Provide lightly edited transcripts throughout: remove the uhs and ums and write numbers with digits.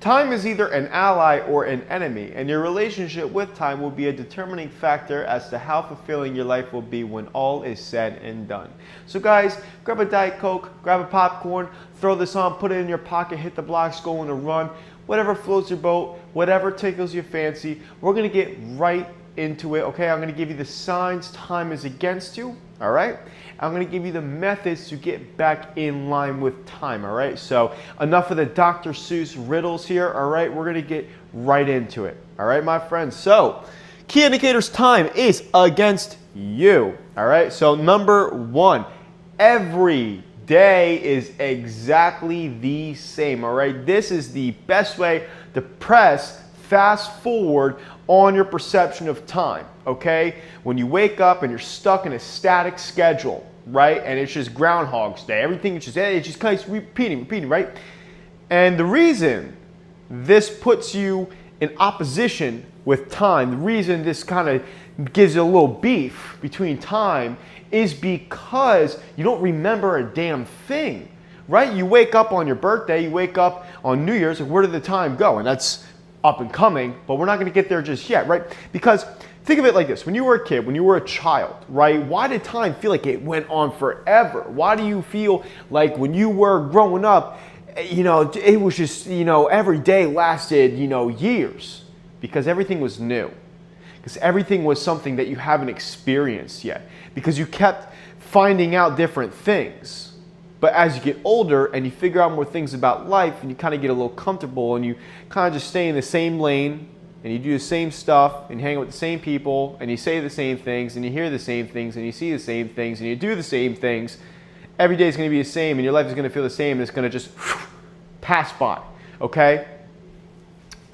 Time is either an ally or an enemy, and your relationship with time will be a determining factor as to how fulfilling your life will be when all is said and done. So guys, grab a Diet Coke, grab a popcorn, throw this on, put it in your pocket, hit the blocks, go on a run, whatever floats your boat, whatever tickles your fancy. We're gonna get right into it, okay? I'm gonna give you the signs time is against you, all right? I'm gonna give you the methods to get back in line with time, all right? So enough of the Dr. Seuss riddles here, all right? We're gonna get right into it, all right, my friends? So, key indicators time is against you, all right? So number one, every day is exactly the same, all right? This is the best way to press fast forward on your perception of time, okay? When you wake up and you're stuck in a static schedule, right? And it's just Groundhog's Day. Everything is just kind of repeating, right? And the reason this puts you in opposition with time, the reason this kind of gives you a little beef between time is because you don't remember a damn thing, right? You wake up on your birthday, you wake up on New Year's, and where did the time go? And that's up and coming, but we're not going to get there just yet, right? Because think of it like this. When you were a kid, when you were a child, right? Why did time feel like it went on forever? Why do you feel like when you were growing up, you know, it was just, you know, every day lasted, you know, years? Because everything was new. Because everything was something that you haven't experienced yet. Because you kept finding out different things. But as you get older and you figure out more things about life and you kind of get a little comfortable and you kind of just stay in the same lane and you do the same stuff and hang out with the same people and you say the same things and you hear the same things and you see the same things and you do the same things, every day is going to be the same and your life is going to feel the same and it's going to just pass by, okay?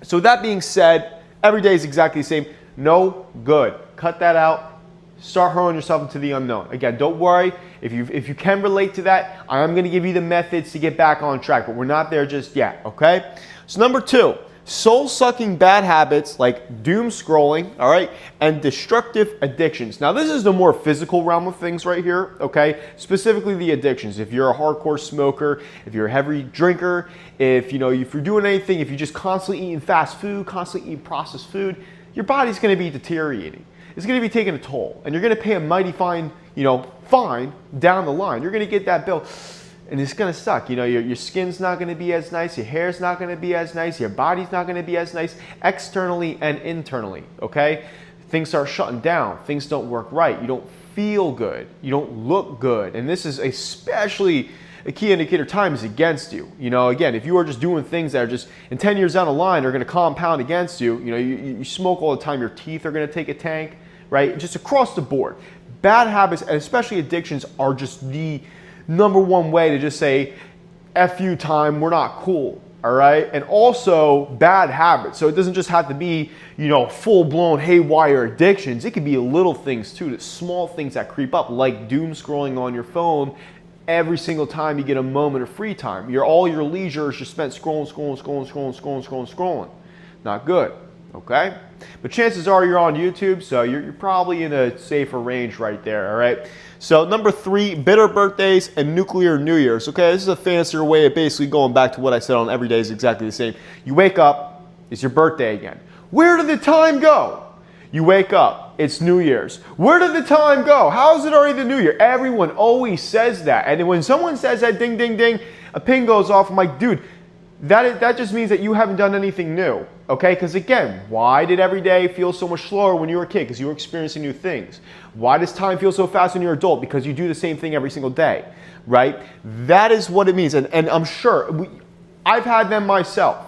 So that being said, every day is exactly the same. No good. Cut that out. Start hurling yourself into the unknown. Again, don't worry. If you can relate to that, I'm going to give you the methods to get back on track, but we're not there just yet, okay? So number two, soul-sucking bad habits like doom scrolling, all right, and destructive addictions. Now, this is the more physical realm of things right here, okay? Specifically the addictions. If you're a hardcore smoker, if you're a heavy drinker, if you're doing anything, if you're just constantly eating fast food, constantly eating processed food, your body's going to be deteriorating. It's going to be taking a toll, and you're going to pay a mighty fine, fine down the line. You're going to get that bill, and it's going to suck. Your skin's not going to be as nice, your hair's not going to be as nice, your body's not going to be as nice, externally and internally, okay? Things start shutting down. Things don't work right. You don't feel good. You don't look good, and this is especially a key indicator time is against you. Again, if you are just doing things that are just in 10 years down the line are going to compound against you, you smoke all the time, your teeth are going to take a tank, right? Just across the board. Bad habits, and especially addictions, are just the number one way to just say, F you time, we're not cool, all right? And also bad habits. So it doesn't just have to be, full-blown haywire addictions. It could be little things too, the small things that creep up, like doom scrolling on your phone every single time you get a moment of free time. All your leisure is just spent scrolling. Not good, okay? But chances are you're on YouTube, so you're probably in a safer range right there, all right? So number three, bitter birthdays and nuclear New Year's, okay? This is a fancier way of basically going back to what I said on every day is exactly the same. You wake up, it's your birthday again. Where did the time go? You wake up, it's New Year's. Where did the time go? How is it already the New Year? Everyone always says that. And when someone says that ding, ding, ding, a ping goes off. I'm like, dude, that just means that you haven't done anything new, okay? Because again, why did every day feel so much slower when you were a kid? Because you were experiencing new things. Why does time feel so fast when you're an adult? Because you do the same thing every single day, right? That is what it means. And I'm sure, I've had them myself.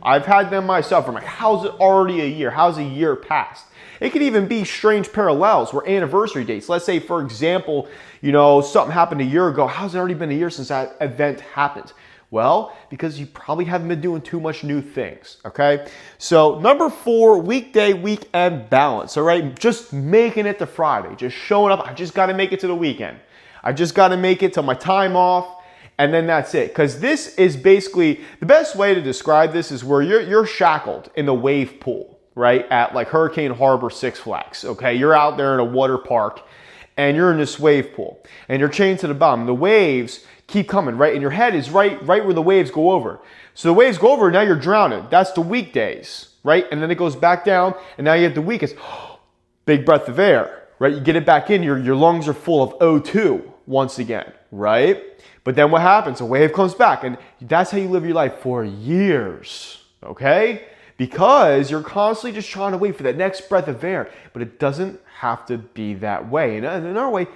I'm like, how's it already a year? How's a year passed? It could even be strange parallels where anniversary dates. Let's say, for example, something happened a year ago. How's it already been a year since that event happened? Well, because you probably haven't been doing too much new things, okay? So number four, weekday, weekend balance, all right? Just making it to Friday, just showing up. I just got to make it to the weekend. I just got to make it to my time off. And then that's it. Because this is basically, the best way to describe this is where you're shackled in the wave pool, right? At like Hurricane Harbor, Six Flags, okay? You're out there in a water park and you're in this wave pool and you're chained to the bottom. The waves keep coming, right? And your head is right where the waves go over. So the waves go over, now you're drowning. That's the weekdays, right? And then it goes back down, and now you have the weekends. Big breath of air, right? You get it back in, your lungs are full of O2 once again, right? But then what happens? A wave comes back, and that's how you live your life for years, okay? Because you're constantly just trying to wait for that next breath of air, but it doesn't have to be that way. And another way,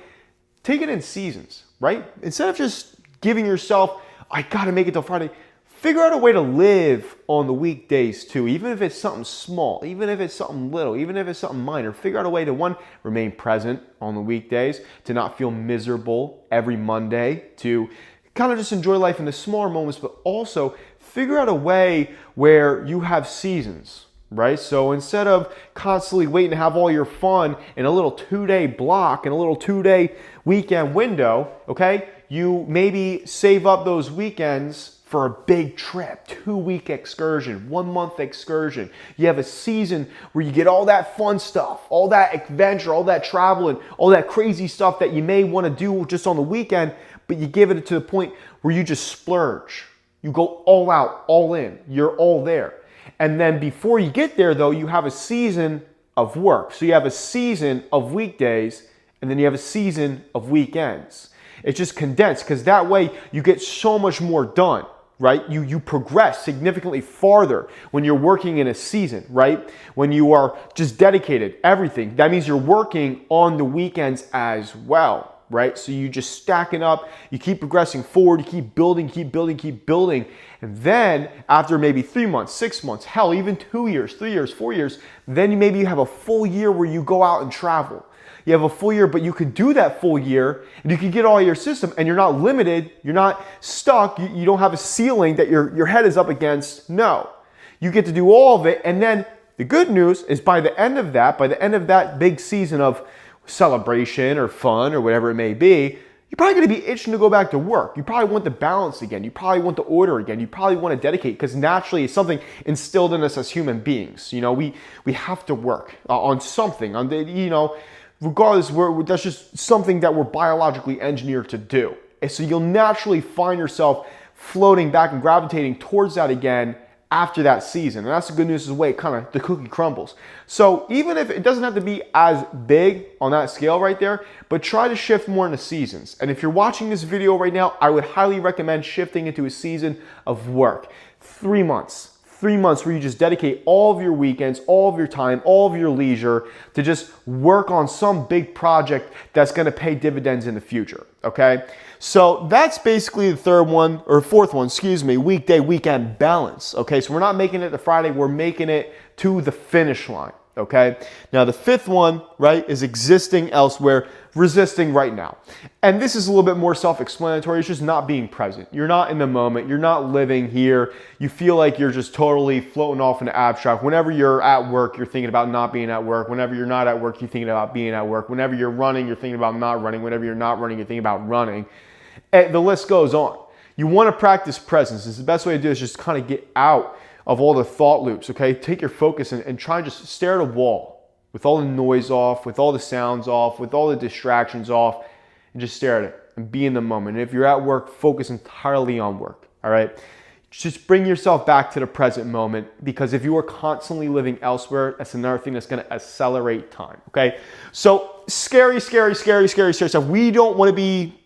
take it in seasons, right? Instead of just giving yourself, I gotta make it till Friday, figure out a way to live on the weekdays too, even if it's something small, even if it's something little, even if it's something minor. Figure out a way to, one, remain present on the weekdays, to not feel miserable every Monday, to kind of just enjoy life in the smaller moments, but also figure out a way where you have seasons, right? So instead of constantly waiting to have all your fun in a little 2-day block, in a little 2-day weekend window, okay, you maybe save up those weekends for a big trip, 2-week excursion, 1-month excursion. You have a season where you get all that fun stuff, all that adventure, all that traveling, all that crazy stuff that you may want to do just on the weekend, but you give it to the point where you just splurge. You go all out, all in. You're all there. And then before you get there, though, you have a season of work. So you have a season of weekdays, and then you have a season of weekends. It's just condensed, because that way you get so much more done, right? You progress significantly farther when you're working in a season, right? When you are just dedicated, everything. That means you're working on the weekends as well, right? So you just stacking up, you keep progressing forward, you keep building, keep building, keep building. And then after maybe 3 months, 6 months, hell, even 2 years, 3 years, 4 years, then maybe you have a full year where you go out and travel. You have a full year, but you can do that full year and you can get all your system, and you're not limited, you're not stuck, you don't have a ceiling that your head is up against. No, you get to do all of it. And then the good news is by the end of that big season of celebration or fun or whatever it may be, you're probably going to be itching to go back to work. You probably want the balance again. You probably want the order again. You probably want to dedicate, because naturally it's something instilled in us as human beings. You know, we have to work on something, on the, you know, regardless, that's just something that we're biologically engineered to do. And so you'll naturally find yourself floating back and gravitating towards that again after that season. And that's the good news, is the way kind of the cookie crumbles. So even if it doesn't have to be as big on that scale right there, but try to shift more into seasons. And if you're watching this video right now, I would highly recommend shifting into a season of work. 3 months. 3 months where you just dedicate all of your weekends, all of your time, all of your leisure to just work on some big project that's going to pay dividends in the future, okay? So that's basically the fourth one, weekday, weekend balance, okay? So we're not making it to Friday, we're making it to the finish line, okay? Now the fifth one, right, is existing elsewhere, resisting right now. And this is a little bit more self-explanatory. It's just not being present. You're not in the moment. You're not living here. You feel like you're just totally floating off into abstract. Whenever you're at work, you're thinking about not being at work. Whenever you're not at work, you're thinking about being at work. Whenever you're running, you're thinking about not running. Whenever you're not running, you're thinking about running. And the list goes on. You want to practice presence. It's the best way to do it, is just kind of get out of all the thought loops, okay? Take your focus and try and just stare at a wall with all the noise off, with all the sounds off, with all the distractions off, and just stare at it and be in the moment. And if you're at work, focus entirely on work, all right? Just bring yourself back to the present moment, because if you are constantly living elsewhere, that's another thing that's going to accelerate time, okay? So scary stuff. We don't want to be,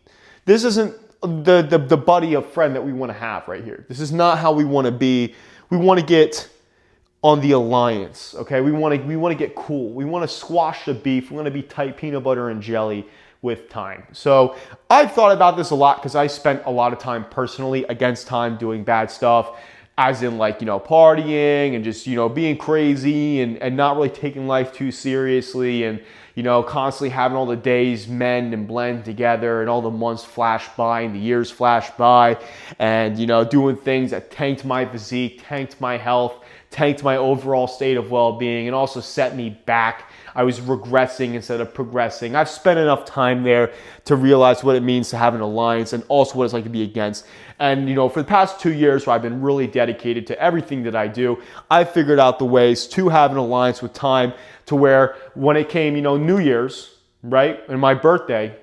this isn't the buddy of friend that we want to have right here. This is not how we want to be. We want to get on the alliance, okay? We want to get cool. We want to squash the beef. We want to be tight peanut butter and jelly with time. So I've thought about this a lot, because I spent a lot of time personally against time doing bad stuff, as in like, you know, partying and just, you know, being crazy and not really taking life too seriously, and, you know, constantly having all the days mend and blend together, and all the months flash by and the years flash by, and, you know, doing things that tanked my physique, tanked my health, tanked my overall state of well-being, and also set me back. I was regressing instead of progressing. I've spent enough time there to realize what it means to have an alliance, and also what it's like to be against. And, you know, for the past 2 years where I've been really dedicated to everything that I do, I figured out the ways to have an alliance with time, to where when it came, you know, New Year's, right? And my birthday,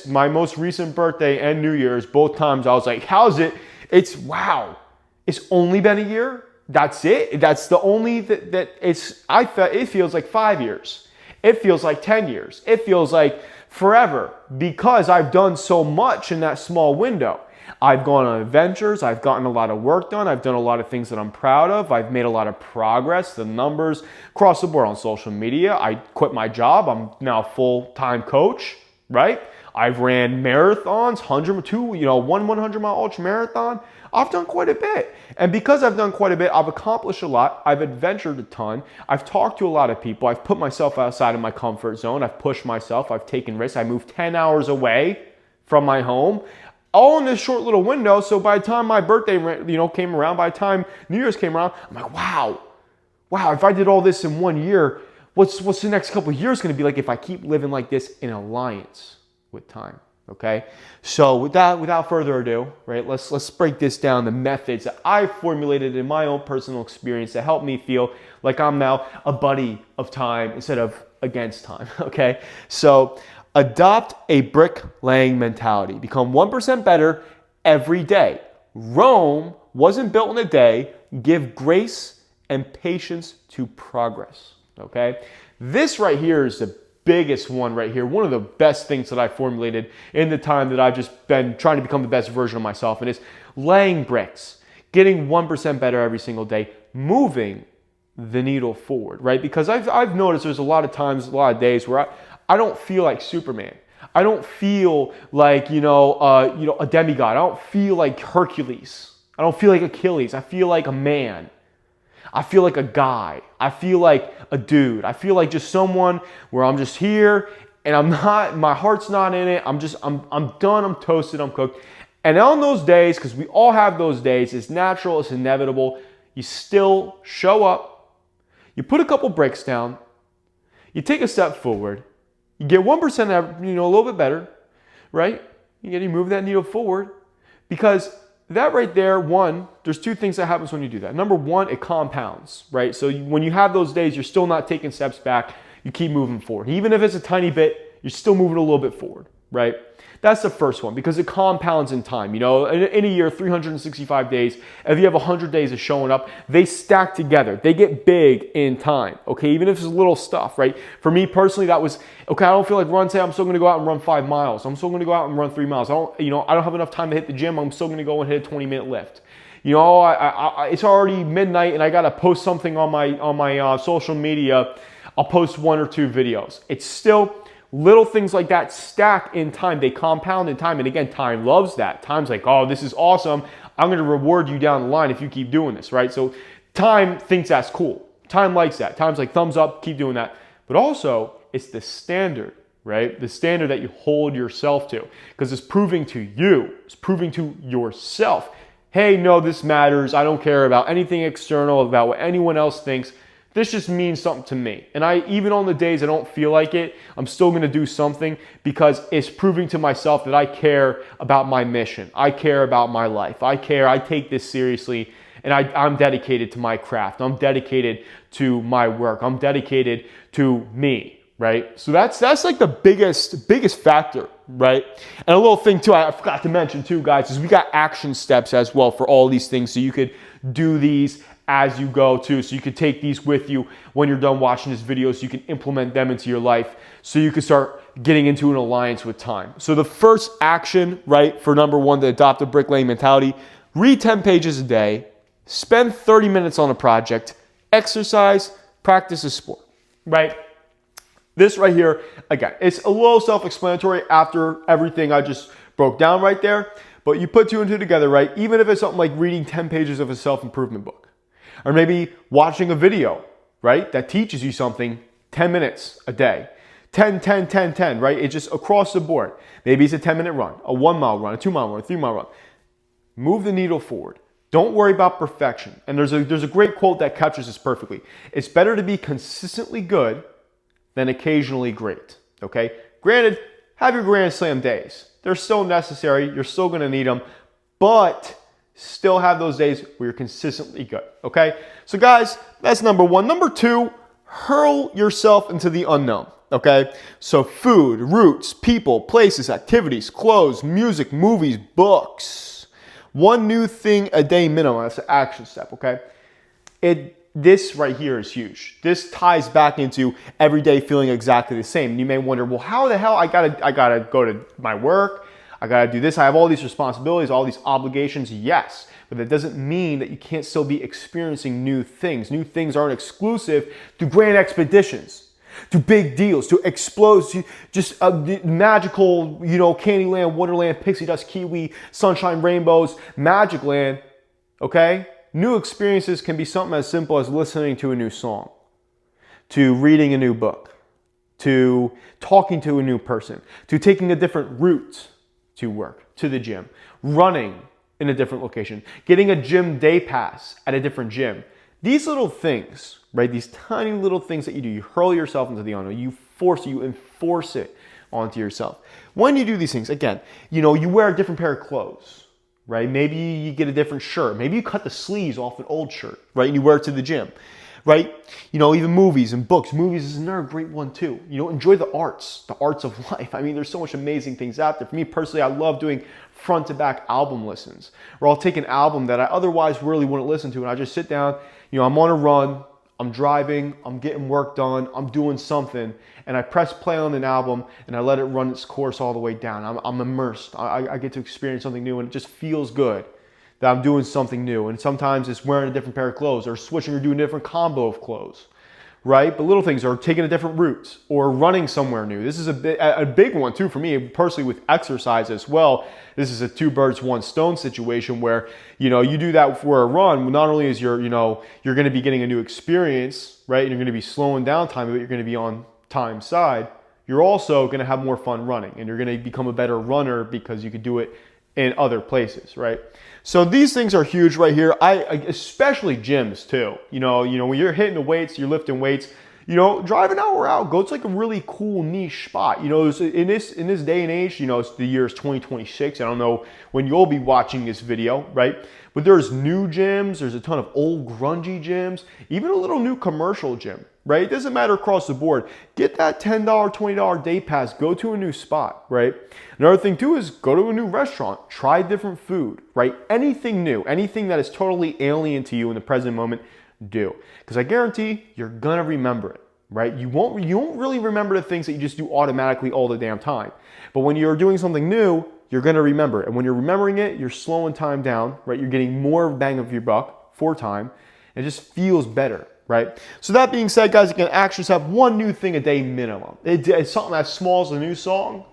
my most recent birthday and New Year's, both times I was like, how's it? It's wow. It's only been a year. That's it. That's the only that it's, it feels like 5 years. It feels like 10 years. It feels like forever because I've done so much in that small window. I've gone on adventures. I've gotten a lot of work done. I've done a lot of things that I'm proud of. I've made a lot of progress. The numbers across the board on social media. I quit my job. I'm now a full-time coach, right? I've ran marathons, 100-mile ultra marathon. I've done quite a bit. And because I've done quite a bit, I've accomplished a lot. I've adventured a ton. I've talked to a lot of people. I've put myself outside of my comfort zone. I've pushed myself. I've taken risks. I moved 10 hours away from my home, all in this short little window. So by the time my birthday, came around, by the time New Year's came around, I'm like, wow, if I did all this in 1 year, what's the next couple of years going to be like if I keep living like this in alliance with time? Okay, so without further ado, right, let's break this down, the methods that I formulated in my own personal experience to help me feel like I'm now a buddy of time instead of against time. Okay, so adopt a brick-laying mentality. Become 1% better every day. Rome wasn't built in a day. Give grace and patience to progress. Okay, this right here is the biggest one right here. One of the best things that I formulated in the time that I've just been trying to become the best version of myself, and it's laying bricks, getting 1% better every single day, moving the needle forward, right? Because I've noticed there's a lot of times, a lot of days where I don't feel like Superman. I don't feel like, a demigod. I don't feel like Hercules. I don't feel like Achilles. I feel like a man. I feel like a guy. I feel like a dude. I feel like just someone where I'm just here and my heart's not in it. I'm done. I'm toasted. I'm cooked. And on those days, because we all have those days, it's natural, it's inevitable. You still show up. You put a couple bricks down. You take a step forward. You get 1%, a little bit better, right? You move that needle forward because that right there, there's two things that happens when you do that. Number one, it compounds, right? So when you have those days, you're still not taking steps back. You keep moving forward. Even if it's a tiny bit, you're still moving a little bit forward, right? That's the first one because it compounds in time. In a year, 365 days, if you have 100 days of showing up, they stack together. They get big in time, okay? Even if it's little stuff, right? For me personally, that was, okay, I don't feel like running today. I'm still going to go out and run 5 miles. I'm still going to go out and run 3 miles. I don't have enough time to hit the gym. I'm still going to go and hit a 20-minute lift. It's already midnight and I got to post something on my social media. I'll post 1 or 2 videos. It's still little things like that stack in time. They compound in time. And again, time loves that. Time's like, oh, this is awesome. I'm going to reward you down the line if you keep doing this, right? So time thinks that's cool. Time likes that. Time's like, thumbs up, keep doing that. But also, it's the standard, right? The standard that you hold yourself to. Because it's proving to you, it's proving to yourself, hey, no, this matters. I don't care about anything external, about what anyone else thinks. This just means something to me. And even on the days I don't feel like it, I'm still going to do something because it's proving to myself that I care about my mission. I care about my life. I take this seriously, and I'm dedicated to my craft. I'm dedicated to my work. I'm dedicated to me, right? So that's like the biggest factor, right? And a little thing too, I forgot to mention too, guys, is we got action steps as well for all these things. So you could do these as you go too. So you could take these with you when you're done watching this video so you can implement them into your life so you can start getting into an alliance with time. So the first action, right, for number 1 to adopt a brick-laying mentality, read 10 pages a day, spend 30 minutes on a project, exercise, practice a sport, right? This right here, again, it's a little self-explanatory after everything I just broke down right there, but you put 2 and 2 together, right? Even if it's something like reading 10 pages of a self-improvement book, or maybe watching a video, right, that teaches you something 10 minutes a day. 10, 10, 10, 10, right? It's just across the board. Maybe it's a 10-minute run, a 1-mile run, a 2-mile run, a 3-mile run. Move the needle forward. Don't worry about perfection. And there's a great quote that captures this perfectly. It's better to be consistently good than occasionally great, okay? Granted, have your grand slam days. They're still necessary. You're still going to need them, but still have those days where you're consistently good, okay? So guys, that's number 1. Number 2, hurl yourself into the unknown, okay? So food, routes, people, places, activities, clothes, music, movies, books. One new thing a day minimum. That's an action step, okay? This right here is huge. This ties back into every day feeling exactly the same. You may wonder, well, how the hell I gotta go to my work, I gotta do this, I have all these responsibilities, all these obligations. Yes, but that doesn't mean that you can't still be experiencing new things. New things aren't exclusive to grand expeditions, to big deals, to explodes, to just magical, Candyland, Wonderland, Pixie Dust, Kiwi, Sunshine, Rainbows, Magic Land, okay? New experiences can be something as simple as listening to a new song, to reading a new book, to talking to a new person, to taking a different route to work, to the gym, running in a different location, getting a gym day pass at a different gym. These little things, right? These tiny little things that you do, you hurl yourself into the unknown, you enforce it onto yourself. When you do these things, again, you wear a different pair of clothes. Right? Maybe you get a different shirt. Maybe you cut the sleeves off an old shirt, right? And you wear it to the gym, right? Even movies and books. Movies is another great one too. Enjoy the arts of life. I mean, there's so much amazing things out there. For me personally, I love doing front to back album listens, where I'll take an album that I otherwise really wouldn't listen to, and I just sit down, I'm on a run, I'm driving, I'm getting work done, I'm doing something, and I press play on an album and I let it run its course all the way down. I'm immersed. I get to experience something new, and it just feels good that I'm doing something new. And sometimes it's wearing a different pair of clothes, or switching or doing a different combo of clothes, right? But little things are taking a different route or running somewhere new. This is a big one too for me personally with exercise as well. This is a two birds, one stone situation where, you do that for a run. Not only is you're going to be getting a new experience, right? And you're going to be slowing down time, but you're going to be on time side. You're also going to have more fun running, and you're going to become a better runner because you could do it in other places, right? So these things are huge right here. Especially gyms too. When you're hitting the weights, you're lifting weights, drive an hour out, go to like a really cool niche spot. In this day and age, it's the year is 2026. I don't know when you'll be watching this video, right? But there's new gyms, there's a ton of old grungy gyms, even a little new commercial gym, right? It doesn't matter across the board. Get that $10, $20 day pass, go to a new spot, right? Another thing too is go to a new restaurant, try different food, right? Anything new, anything that is totally alien to you in the present moment, do. Because I guarantee you're gonna remember it, right? You won't really remember the things that you just do automatically all the damn time. But when you're doing something new, you're gonna remember it. And when you're remembering it, you're slowing time down, right? You're getting more bang of your buck for time. It just feels better, right? So that being said, guys, you can actually have one new thing a day minimum. It's something as small as a new song,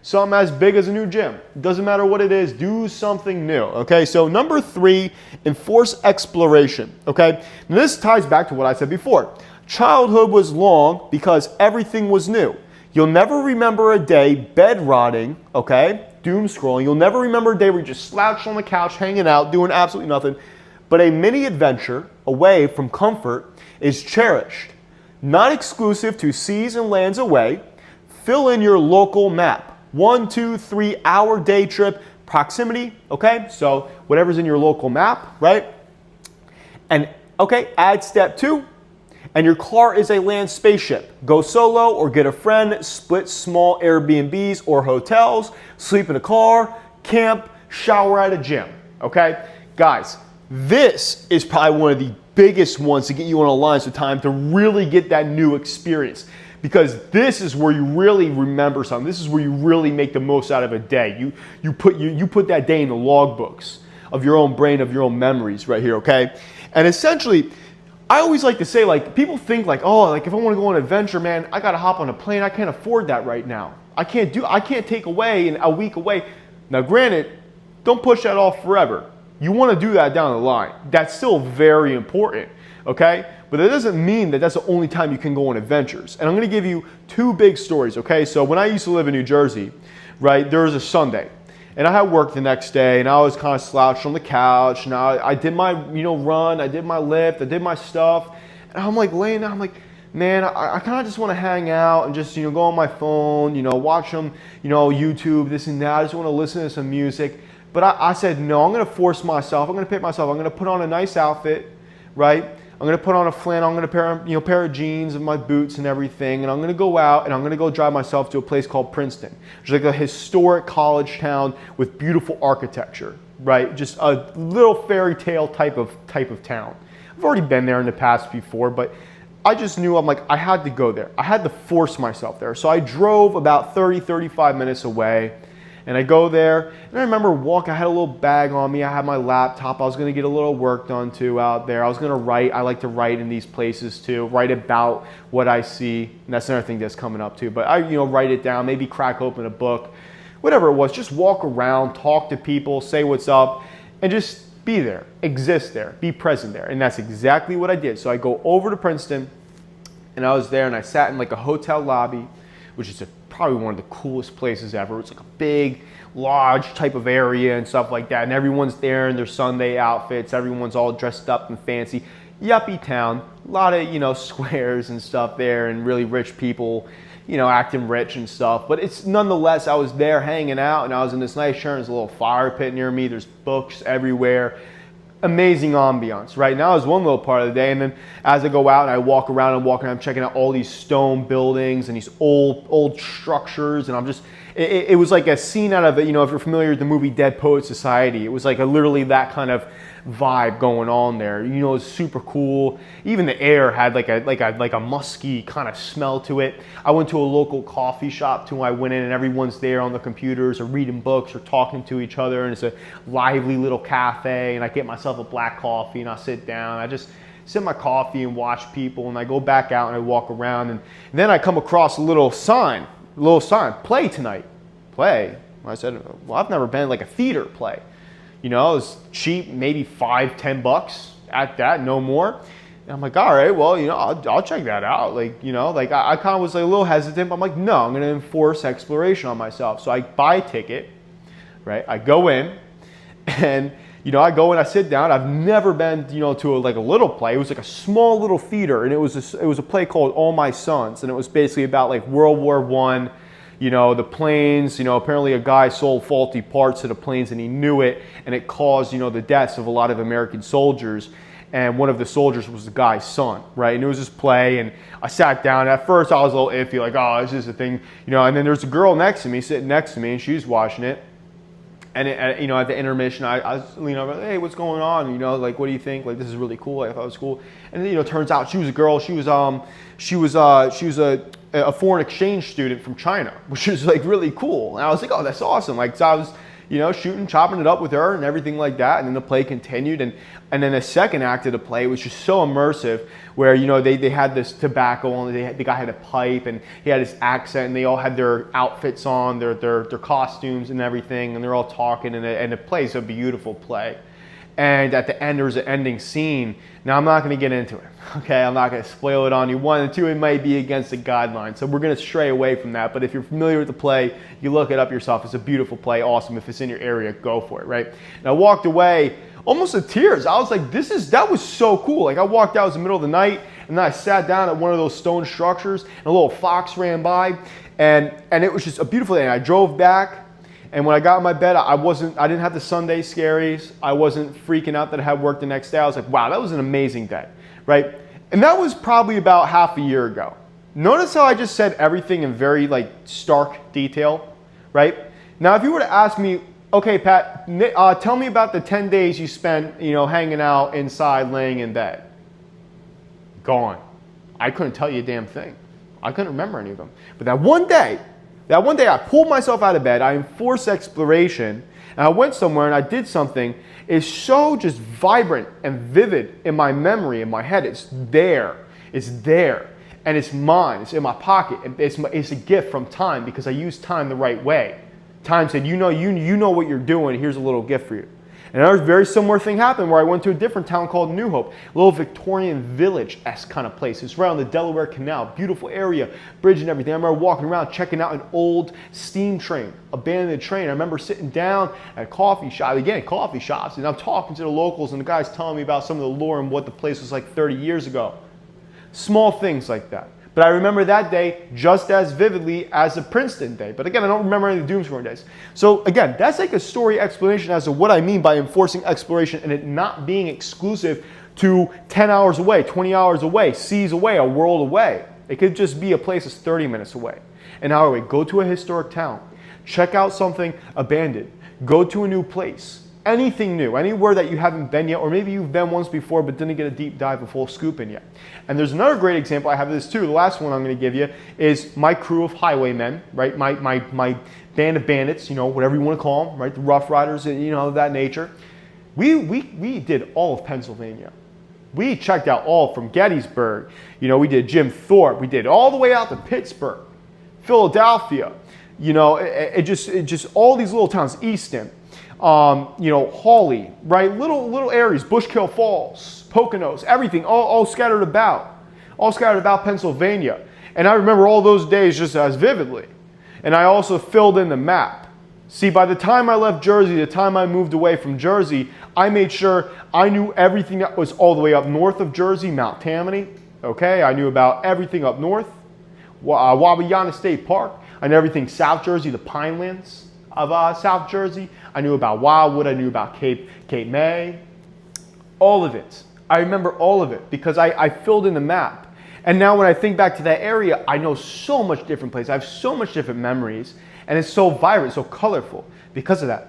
something as big as a new gym. It doesn't matter what it is, do something new, okay? So number 3, enforce exploration, okay? Now this ties back to what I said before. Childhood was long because everything was new. You'll never remember a day bed rotting, okay? Doom scrolling. You'll never remember a day where you just slouched on the couch, hanging out, doing absolutely nothing. But a mini adventure away from comfort is cherished. Not exclusive to seas and lands away. Fill in your local map. 1, 2, 3 hour day trip, proximity, okay? So whatever's in your local map, right? And okay, add step 2. And your car is a land spaceship. Go solo or get a friend, split small Airbnbs or hotels, sleep in a car, camp, shower at a gym, okay? Guys, this is probably one of the biggest ones to get you on Alliance with Time to really get that new experience, because this is where you really remember something. This is where you really make the most out of a day. You put that day in the logbooks of your own brain, of your own memories right here, okay? And essentially, I always like to say, like, people think like, oh, like if I want to go on an adventure, man, I got to hop on a plane. I can't afford that right now. I can't take away a week away. Now, granted, don't push that off forever. You want to do that down the line. That's still very important, okay? But that doesn't mean that that's the only time you can go on adventures. And I'm going to give you 2 big stories, okay? So when I used to live in New Jersey, right, there was a Sunday. And I had work the next day, and I was kind of slouched on the couch. And I did my, run, I did my lift, I did my stuff. And I'm like laying down, I'm like, man, I kind of just want to hang out and just, go on my phone, watch some, YouTube, this and that. I just want to listen to some music. But I said, no, I'm going to force myself. I'm going to pick myself. I'm going to put on a nice outfit, right? I'm gonna put on a flannel, I'm gonna pair of jeans and my boots and everything, and I'm gonna go out and I'm gonna go drive myself to a place called Princeton, which is like a historic college town with beautiful architecture, right? Just a little fairy tale type of town. I've already been there in the past before, but I just knew I had to go there. I had to force myself there. So I drove about 35 minutes away. And I go there, and I remember walking, I had a little bag on me, I had my laptop, I was gonna get a little work done too out there. I was gonna write, I like to write in these places too, write about what I see, and that's another thing that's coming up too. But I write it down, maybe crack open a book, whatever it was, just walk around, talk to people, say what's up, and just be there, exist there, be present there. And that's exactly what I did. So I go over to Princeton, and I was there, and I sat in like a hotel lobby, which is probably one of the coolest places ever. It's like a big, large type of area and stuff like that. And everyone's there in their Sunday outfits. Everyone's all dressed up and fancy. Yuppie town. A lot of, squares and stuff there and really rich people, acting rich and stuff. But it's nonetheless, I was there hanging out and I was in this nice chair. There's a little fire pit near me. There's books everywhere. Amazing ambiance, right? Now is one little part of the day, and then as I go out and I walk around, I'm checking out all these stone buildings and these old structures, and I'm just, it was like a scene out of, if you're familiar with the movie Dead Poets Society, it was like literally that kind of vibe going on there. It's super cool. Even the air had like a musky kind of smell to it. I went to a local coffee shop too. I went in and everyone's there on the computers or reading books or talking to each other, and it's a lively little cafe, and I get myself a black coffee and I sit down. I just sip my coffee and watch people, and I go back out and I walk around, and then I come across a little sign, play tonight. Play? I said, well, I've never been like a theater play. It was cheap, maybe $5-10 at that, no more. And I'm like, all right, well, I'll check that out. I kind of was like a little hesitant, but I'm like, no, I'm going to enforce exploration on myself. So I buy a ticket, right? I go in, and I go and I sit down. I've never been, to a little play. It was like a small little theater, and it was a play called All My Sons, and it was basically about like World War I. The planes, apparently a guy sold faulty parts to the planes and he knew it, and it caused, the deaths of a lot of American soldiers. And one of the soldiers was the guy's son, right? And it was this play, and I sat down. At first I was a little iffy, like, oh, this is a thing, and then there's a girl sitting next to me, and she's watching it. And at the intermission, I was leaning over, hey, what's going on? What do you think? Like, this is really cool. I thought it was cool. And then, turns out she was a girl. She was a foreign exchange student from China, which is like really cool. And I was like, oh, that's awesome. So I was, chopping it up with her and everything like that. And then the play continued. And then the second act of the play was just so immersive, where, they had this tobacco and the guy had a pipe and he had his accent, and they all had their outfits on, their costumes and everything. And they're all talking, and the play's a beautiful play. And at the end, there's an ending scene. Now, I'm not going to get into it, okay? I'm not going to spoil it on you. 1 and 2, it might be against the guidelines, so we're going to stray away from that. But if you're familiar with the play, you look it up yourself. It's a beautiful play, awesome. If it's in your area, go for it, right? And I walked away almost in tears. I was like, that was so cool. Like, I walked out, it was the middle of the night, and then I sat down at one of those stone structures, and a little fox ran by, and it was just a beautiful day. And I drove back. And when I got in my bed, I didn't have the Sunday scaries. I wasn't freaking out that I had work the next day. I was like, wow, that was an amazing day, right? And that was probably about half a year ago. Notice how I just said everything in very stark detail, right? Now, if you were to ask me, okay, Pat, tell me about the 10 days you spent, hanging out inside, laying in bed. Gone. I couldn't tell you a damn thing. I couldn't remember any of them. But that one day I pulled myself out of bed, I enforced exploration, and I went somewhere and I did something. It's so just vibrant and vivid in my memory, in my head. It's there, and it's mine. It's in my pocket. It's a gift from time, because I use time the right way. Time said, you know what you're doing. Here's a little gift for you. And another very similar thing happened where I went to a different town called New Hope, a little Victorian village-esque kind of place. It's right on the Delaware Canal, beautiful area, bridge and everything. I remember walking around checking out an old steam train, abandoned train. I remember sitting down at a coffee shop, coffee shops, and I'm talking to the locals, and the guy's telling me about some of the lore and what the place was like 30 years ago. Small things like that. But I remember that day just as vividly as the Princeton day. But again, I don't remember any of the Doomscorn days. So again, that's like a story explanation as to what I mean by enforcing exploration and it not being exclusive to 10 hours away, 20 hours away, seas away, a world away. It could just be a place that's 30 minutes away. An hour away. Go to a historic town. Check out something abandoned. Go to a new place. Anything new, anywhere that you haven't been yet, or maybe you've been once before but didn't get a deep dive, a full scoop in yet. And there's another great example, I have this too, the last one I'm going to give you is my crew of highwaymen, right? My band of bandits, you know, whatever you want to call them, right? The Rough Riders, you know, of that nature. We did all of Pennsylvania. We checked out all from Gettysburg. You know, we did Jim Thorpe. We did all the way out to Pittsburgh, Philadelphia. You know, it just all these little towns, Easton. You know, Hawley, right? Little areas, Bushkill Falls, Poconos, everything, all scattered about Pennsylvania. And I remember all those days just as vividly. And I also filled in the map. See, by the time I left Jersey, the time I moved away from Jersey, I made sure I knew everything that was all the way up north of Jersey, Mount Tammany. Okay, I knew about everything up north, Wabiyana State Park. I knew everything South Jersey, the Pinelands of South Jersey. I knew about Wildwood. I knew about Cape May. All of it. I remember all of it because I filled in the map. And now when I think back to that area, I know so much different places. I have so much different memories. And it's so vibrant, so colorful because of that.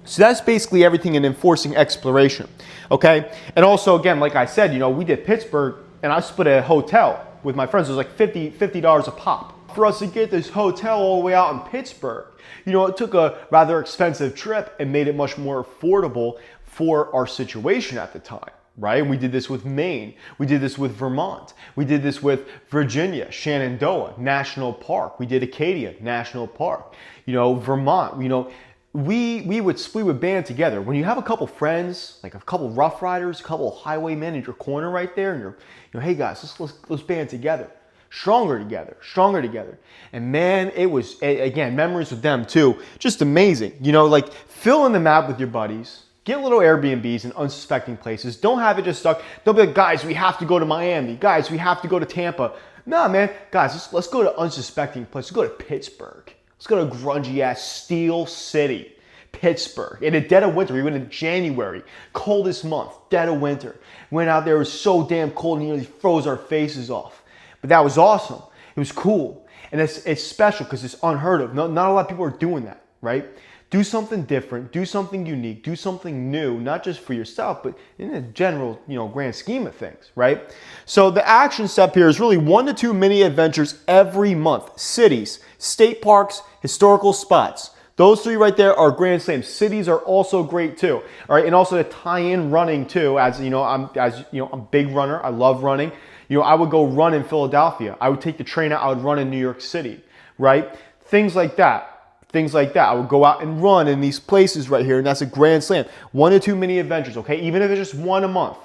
So that's basically everything in enforcing exploration. Okay? And also, again, like I said, you know, we did Pittsburgh and I split a hotel with my friends. It was like $50 a pop. For us to get this hotel all the way out in Pittsburgh, you know, it took a rather expensive trip and made it much more affordable for our situation at the time, right? And we did this with Maine. We did this with Vermont. We did this with Virginia, Shenandoah National Park. We did Acadia National Park. You know, Vermont, you know, we would band together. When you have a couple friends, like a couple Rough Riders, a couple highwaymen in your corner right there, and you're, you know, hey guys, let's band together. Stronger together. And man, it was, again, memories with them too, just amazing. You know, like fill in the map with your buddies, get little Airbnbs in unsuspecting places. Don't have it just stuck. Don't be like, guys, we have to go to Miami. Guys, we have to go to Tampa. Nah, man, guys, let's go to unsuspecting places. Let's go to Pittsburgh. Let's go to grungy ass Steel City, Pittsburgh. In the dead of winter, we went in January, coldest month, dead of winter. Went out there, it was so damn cold, and nearly froze our faces off. But that was awesome. It was cool. And it's special because it's unheard of. Not a lot of people are doing that, right? Do something different, do something unique, do something new, not just for yourself, but in the general, you know, grand scheme of things, right? So the action step here is really 1 to 2 mini adventures every month. Cities, state parks, historical spots. Those 3 right there are grand slams. Cities are also great too. All right, and also to tie in running too. As you know, I'm a big runner. I love running. You know, I would go run in Philadelphia. I would take the train out. I would run in New York City, right? Things like that. I would go out and run in these places right here, and that's a grand slam. 1 to 2 mini adventures, okay? Even if it's just 1 a month,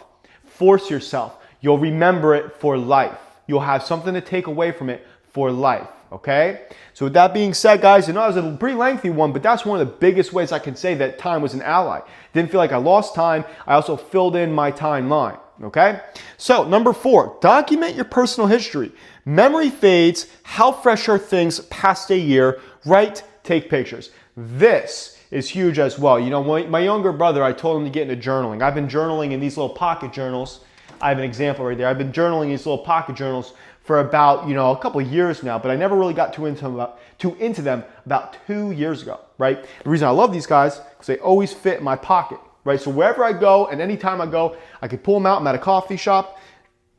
force yourself. You'll remember it for life. You'll have something to take away from it for life, okay? So with that being said, guys, I know it was a pretty lengthy one, but that's one of the biggest ways I can say that time was an ally. Didn't feel like I lost time. I also filled in my timeline, okay? So number 4, document your personal history. Memory fades. How fresh are things past a year? Write, take pictures. This is huge as well. You know, my younger brother, I told him to get into journaling. I've been journaling in these little pocket journals. I have an example right there. I've been journaling in these little pocket journals for about, you know, a couple of years now, but I never really got too into them about 2 years ago, right? The reason I love these guys is because they always fit in my pocket, right? So wherever I go and anytime I go, I can pull them out. I'm at a coffee shop,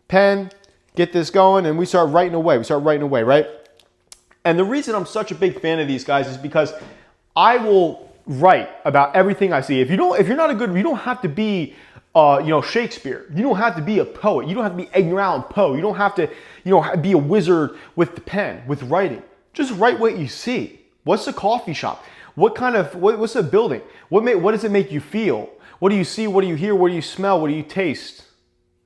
pen, get this going, and we start writing away. Right? And the reason I'm such a big fan of these guys is because I will write about everything I see. If you're not a good, you don't have to be, you know, Shakespeare. You don't have to be a poet. You don't have to be Edgar Allan Poe. You don't have to, you know, be a wizard with the pen, with writing. Just write what you see. What's the coffee shop? What's the building? What does it make you feel? What do you see? What do you hear? What do you smell? What do you taste?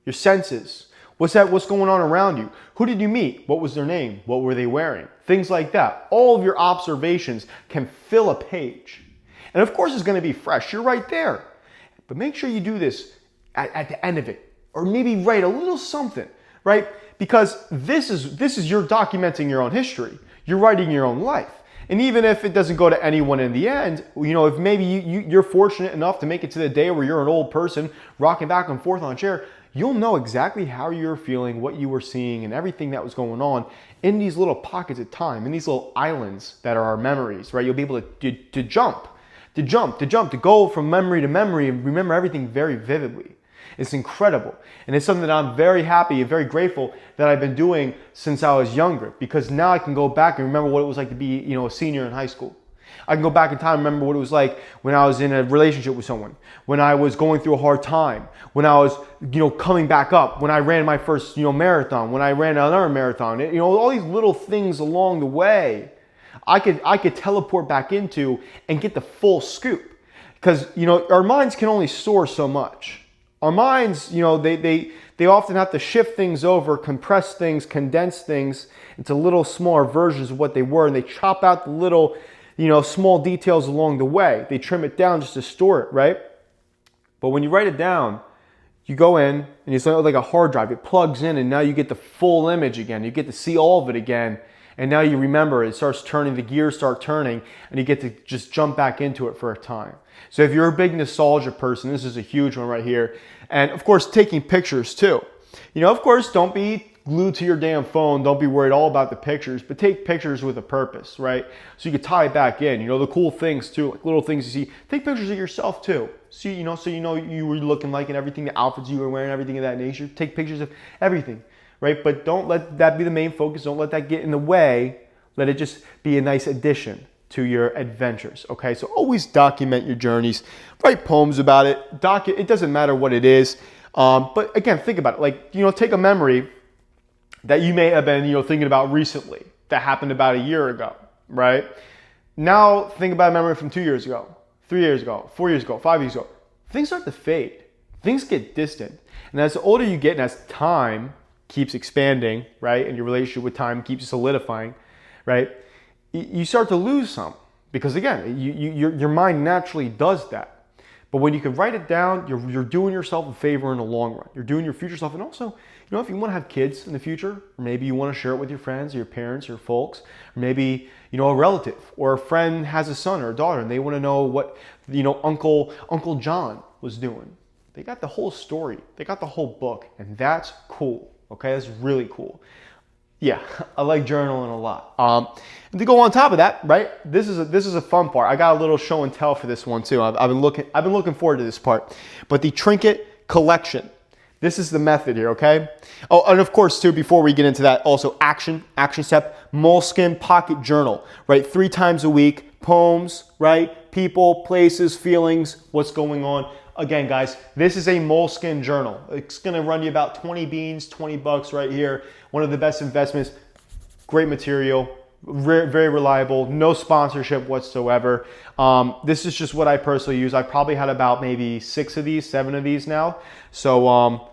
Your senses. What's going on around you? Who did you meet? What was their name? What were they wearing? Things like that. All of your observations can fill a page. And of course it's going to be fresh. You're right there. But make sure you do this at the end of it. Or maybe write a little something, right? Because this is you're documenting your own history. You're writing your own life. And even if it doesn't go to anyone in the end, you know, if maybe you're fortunate enough to make it to the day where you're an old person rocking back and forth on a chair, you'll know exactly how you were feeling, what you were seeing, and everything that was going on in these little pockets of time, in these little islands that are our memories, right? You'll be able to jump, to go from memory to memory and remember everything very vividly. It's incredible. And it's something that I'm very happy and very grateful that I've been doing since I was younger, because now I can go back and remember what it was like to be, a senior in high school. I can go back in time and remember what it was like when I was in a relationship with someone, when I was going through a hard time, when I was, coming back up, when I ran my first, marathon, when I ran another marathon, all these little things along the way, I could teleport back into and get the full scoop. Because, our minds can only store so much. Our minds, they often have to shift things over, compress things, condense things into little smaller versions of what they were, and they chop out the little, small details along the way. They trim it down just to store it, right? But when you write it down, you go in and it's like a hard drive. It plugs in and now you get the full image again. You get to see all of it again. And now you remember it starts turning, the gears start turning, and you get to just jump back into it for a time. So if you're a big nostalgia person, this is a huge one right here. And of course, taking pictures too. Of course, don't be glued to your damn phone. Don't be worried all about the pictures, but take pictures with a purpose, right? So you can tie it back in. The cool things too, like little things you see. Take pictures of yourself too. So you were looking like and everything, the outfits you were wearing, everything of that nature. Take pictures of everything, right? But don't let that be the main focus. Don't let that get in the way. Let it just be a nice addition to your adventures, okay? So always document your journeys. Write poems about it. It doesn't matter what it is. But again, think about it. Like, take a memory that you may have been, thinking about recently that happened about a year ago, right? Now think about a memory from 2 years ago, 3 years ago, 4 years ago, 5 years ago. Things start to fade. Things get distant. And as the older you get and as time keeps expanding, right, and your relationship with time keeps solidifying, right, you start to lose some. Because again, your mind naturally does that. But when you can write it down, you're doing yourself a favor in the long run. You're doing your future self. And also, if you want to have kids in the future, or maybe you want to share it with your friends, your parents, your folks, or maybe, a relative or a friend has a son or a daughter and they want to know what, Uncle John was doing. They got the whole story. They got the whole book. And that's cool. Okay, that's really cool. Yeah, I like journaling a lot. And to go on top of that, right? This is a fun part. I got a little show and tell for this one too. I've been looking forward to this part. But the trinket collection. This is the method here, okay? Oh, and of course too, before we get into that, also action step, Moleskine pocket journal, right? 3 times a week, poems, right? People, places, feelings, what's going on. Again, guys, this is a Moleskine journal. It's gonna run you about 20 beans, 20 bucks right here. One of the best investments, great material, very reliable, no sponsorship whatsoever. This is just what I personally use. I probably had about maybe 6 of these, 7 of these now. So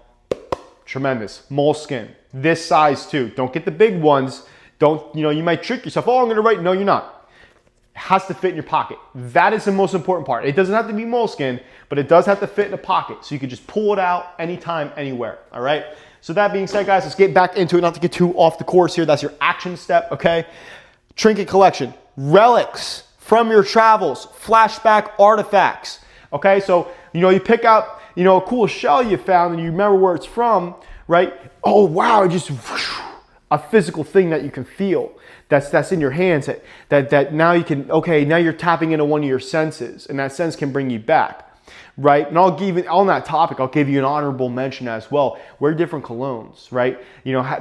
tremendous. Moleskine, this size too. Don't get the big ones. Don't, you might trick yourself. Oh, I'm gonna write. No, you're not. It has to fit in your pocket. That is the most important part. It doesn't have to be moleskin, but it does have to fit in a pocket. So you can just pull it out anytime, anywhere. All right. So that being said, guys, let's get back into it. Not to get too off the course here. That's your action step. Okay. Trinket collection, relics from your travels, flashback artifacts. Okay. So, you pick out, a cool shell you found and you remember where it's from, right? Oh, wow. Just a physical thing that you can feel. That's in your hands that now you can, okay, now you're tapping into one of your senses and that sense can bring you back, right? And I'll give you, on that topic, I'll give you an honorable mention as well. Wear different colognes, right?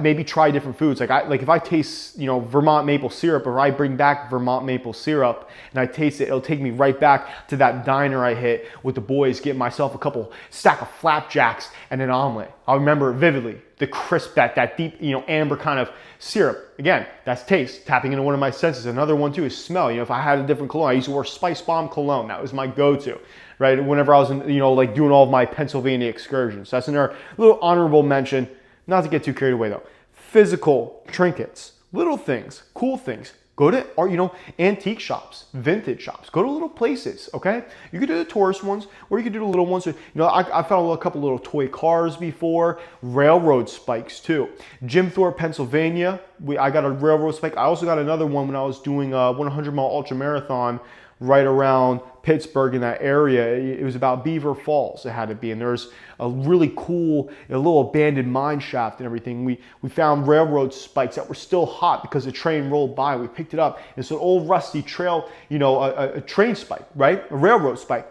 Maybe try different foods. Like if I taste, Vermont maple syrup, or I bring back Vermont maple syrup and I taste it, it'll take me right back to that diner I hit with the boys, getting myself a stack of flapjacks and an omelet. I'll remember it vividly. The crisp, that deep, amber kind of syrup. Again, that's taste, tapping into one of my senses. Another one too is smell. If I had a different cologne, I used to wear Spice Bomb cologne. That was my go-to, right? Whenever I was, like doing all of my Pennsylvania excursions. So that's another little honorable mention. Not to get too carried away though. Physical trinkets, little things, cool things. Go to, antique shops, vintage shops. Go to little places, okay? You could do the tourist ones, or you could do the little ones. I found a couple little toy cars before, railroad spikes too. Jim Thorpe, Pennsylvania, I got a railroad spike. I also got another one when I was doing a 100-mile ultra marathon right around Pittsburgh, in that area. It was about Beaver Falls, it had to be. And there's a really cool, a little abandoned mine shaft and everything. We found railroad spikes that were still hot because the train rolled by. We picked it up. It's an old rusty trail, you know, a train spike, right? A railroad spike.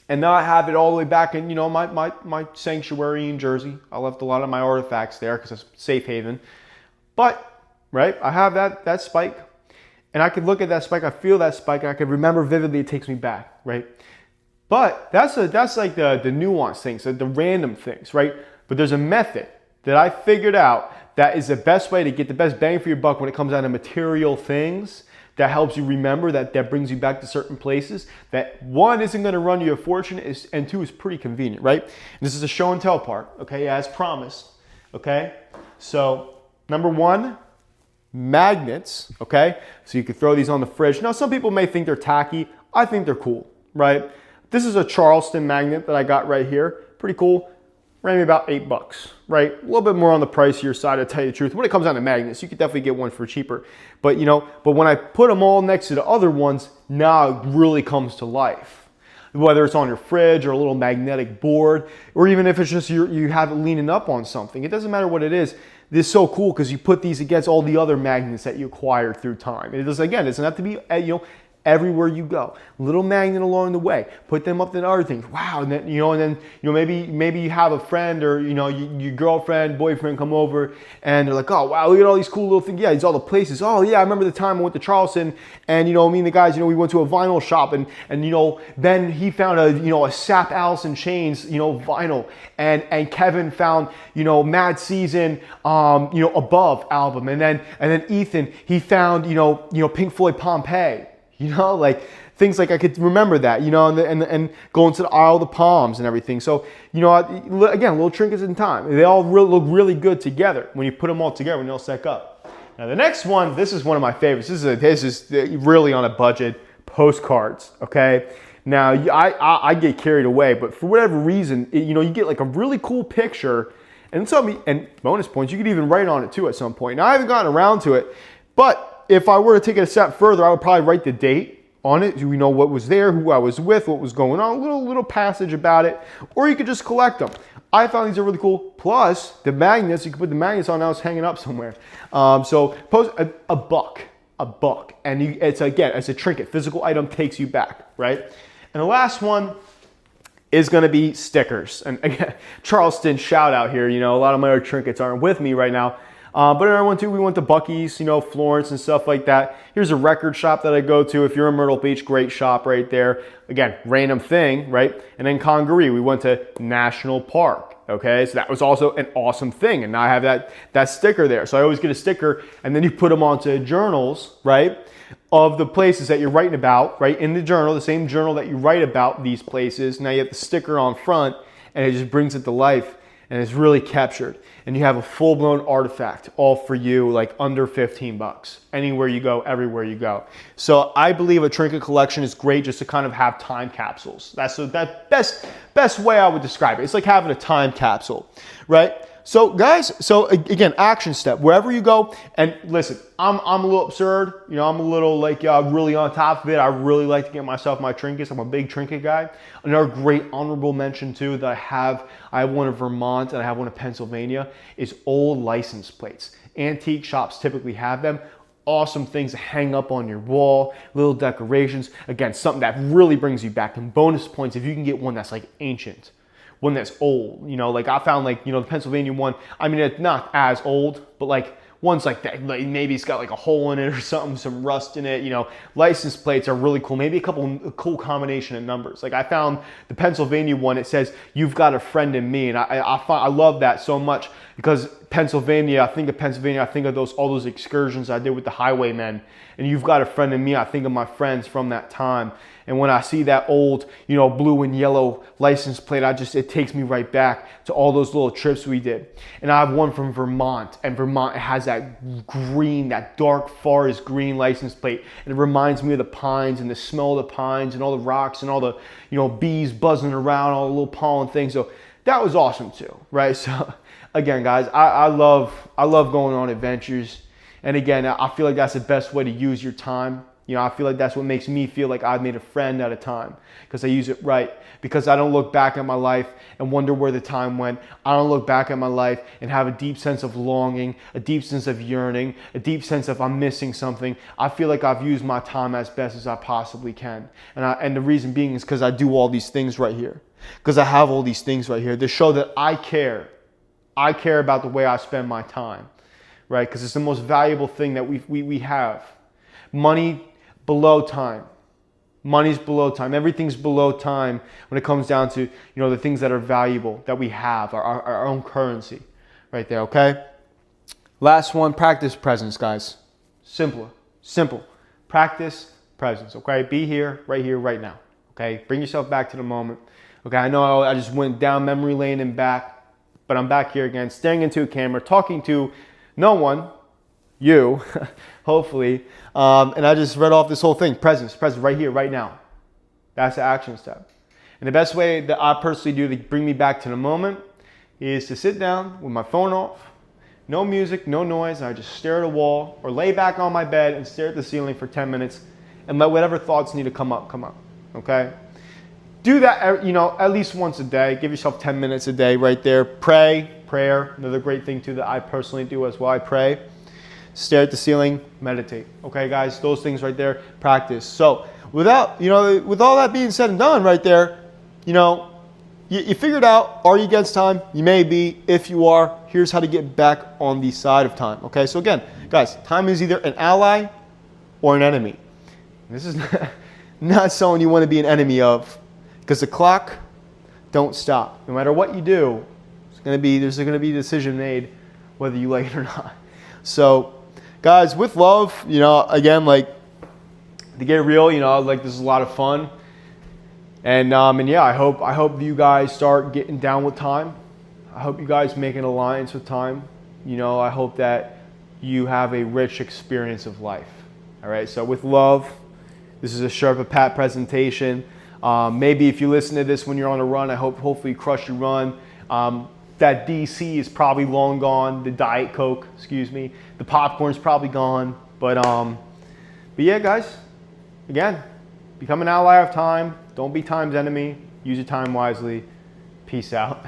And now I have it all the way back in, you know, my sanctuary in Jersey. I left a lot of my artifacts there because it's safe haven. But, right, I have that spike. And I could look at that spike, I feel that spike, and I could remember vividly, it takes me back, right? But that's like the nuanced things, the random things, right? But there's a method that I figured out that is the best way to get the best bang for your buck when it comes down to material things, that helps you remember, that brings you back to certain places, that one, isn't gonna run you a fortune, and two, is pretty convenient, right? And this is a show and tell part, okay, as promised, okay? So, number one, magnets, okay? So you could throw these on the fridge. Now, some people may think they're tacky. I think they're cool, right? This is a Charleston magnet that I got right here. Pretty cool. Ran me about $8, right? A little bit more on the pricier side, to tell you the truth. When it comes down to magnets, you could definitely get one for cheaper. But, you know, but when I put them all next to the other ones, now it really comes to life. Whether it's on your fridge or a little magnetic board, or even if it's just you have it leaning up on something. It doesn't matter what it is. This is so cool because you put these against all the other magnets that you acquired through time. It does, again, it doesn't have to be, you know, everywhere you go. Little magnet along the way. Put them up to other things. Wow, and then maybe you have a friend, or you know, your girlfriend, boyfriend come over, and they're like, oh wow, look at all these cool little things. Yeah, these all the places. Oh yeah, I remember the time I went to Charleston, and you know, me and the guys, you know, we went to a vinyl shop, and you know, then he found a Sap Alice in Chains, you know, vinyl, and Kevin found, you know, Mad Season, you know, Above album, and then Ethan, he found, you know, Pink Floyd Pompeii. You know, like things like I could remember that, you know, and going to the Isle of the Palms and everything. So, you know, again, little trinkets in time. They all look really good together when you put them all together, when they all stack up. Now, the next one, this is one of my favorites. This is really on a budget, postcards, okay? Now, I get carried away, but for whatever reason, you know, you get like a really cool picture, and bonus points, you could even write on it too at some point. Now, I haven't gotten around to it, but if I were to take it a step further, I would probably write the date on it. You know what was there, who I was with, what was going on, a little passage about it, or you could just collect them. I found these are really cool. Plus the magnets, you can put the magnets on now, it's hanging up somewhere. So post a buck, and it's a trinket, physical item, takes you back, right? And the last one is gonna be stickers. And again, Charleston shout out here. You know, a lot of my other trinkets aren't with me right now. But another one too, we went to Buc-ee's, you know, Florence and stuff like that. Here's a record shop that I go to. If you're in Myrtle Beach, great shop right there. Again, random thing, right? And then Congaree, we went to National Park, okay? So that was also an awesome thing. And now I have that sticker there. So I always get a sticker, and then you put them onto journals, right? Of the places that you're writing about, right? In the journal, the same journal that you write about these places. Now you have the sticker on front, and it just brings it to life. And it's really captured, and you have a full-blown artifact all for you, like under $15 anywhere you go, everywhere you go. So I believe a trinket collection is great just to kind of have time capsules. That's the best way I would describe it. It's like having a time capsule, right? So guys, so again, action step, wherever you go, and listen, I'm a little absurd, you know, I'm a little like really on top of it. I really like to get myself my trinkets. I'm a big trinket guy. Another great honorable mention too that I have one in Vermont and I have one in Pennsylvania, is old license plates. Antique shops typically have them. Awesome things to hang up on your wall, little decorations. Again, something that really brings you back. And bonus points if you can get one that's like ancient, one that's old, you know, like I found like, you know, the Pennsylvania one, I mean, it's not as old, but like one's like that, like maybe it's got like a hole in it or something, some rust in it, you know. License plates are really cool, maybe a cool combination of numbers. Like I found the Pennsylvania one, it says, "You've got a friend in me," and I love that so much because Pennsylvania, I think of all those excursions I did with the highwaymen, and "You've got a friend in me," I think of my friends from that time. And when I see that old, you know, blue and yellow license plate, it takes me right back to all those little trips we did. And I have one from Vermont, and Vermont has that green, that dark forest green license plate. And it reminds me of the pines and the smell of the pines and all the rocks and all the, you know, bees buzzing around, all the little pollen things. So that was awesome too, right? So again, guys, I love going on adventures. And again, I feel like that's the best way to use your time. You know, I feel like that's what makes me feel like I've made a friend at a time, because I use it right. Because I don't look back at my life and wonder where the time went. I don't look back at my life and have a deep sense of longing, a deep sense of yearning, a deep sense of I'm missing something. I feel like I've used my time as best as I possibly can. And the reason being is because I do all these things right here. Because I have all these things right here to show that I care. I care about the way I spend my time, right? Because it's the most valuable thing that we have. Money below time. Money's below time. Everything's below time when it comes down to, the things that are valuable that we have, our own currency right there, okay? Last one, practice presence, guys. Simple. Practice presence, okay? Be here, right now, okay? Bring yourself back to the moment. Okay, I know I just went down memory lane and back, but I'm back here again, staring into a camera, talking to no one, you, hopefully, and I just read off this whole thing. Presence right here, right now. That's the action step. And the best way that I personally do to bring me back to the moment is to sit down with my phone off, no music, no noise, and I just stare at a wall or lay back on my bed and stare at the ceiling for 10 minutes and let whatever thoughts need to come up, okay? Do that, at least once a day. Give yourself 10 minutes a day right there. Prayer, another great thing too that I personally do as well. I pray. Stare at the ceiling, meditate. Okay, guys, those things right there, practice. So with all that being said and done right there, you figured out, are you against time? You may be. If you are, here's how to get back on the side of time. Okay, so again, guys, time is either an ally or an enemy. This is not someone you want to be an enemy of, because the clock don't stop. No matter what you do, there's going to be a decision made whether you like it or not. So guys, with love, again, like, to get real, this is a lot of fun. And yeah, I hope you guys start getting down with time. I hope you guys make an alliance with time. I hope that you have a rich experience of life. All right, so with love, this is a Sherpa Pat presentation. Maybe if you listen to this when you're on a run, hopefully you crush your run. That DC is probably long gone. The Diet Coke, the popcorn's probably gone. But yeah, guys, again, become an ally of time. Don't be time's enemy. Use your time wisely. Peace out.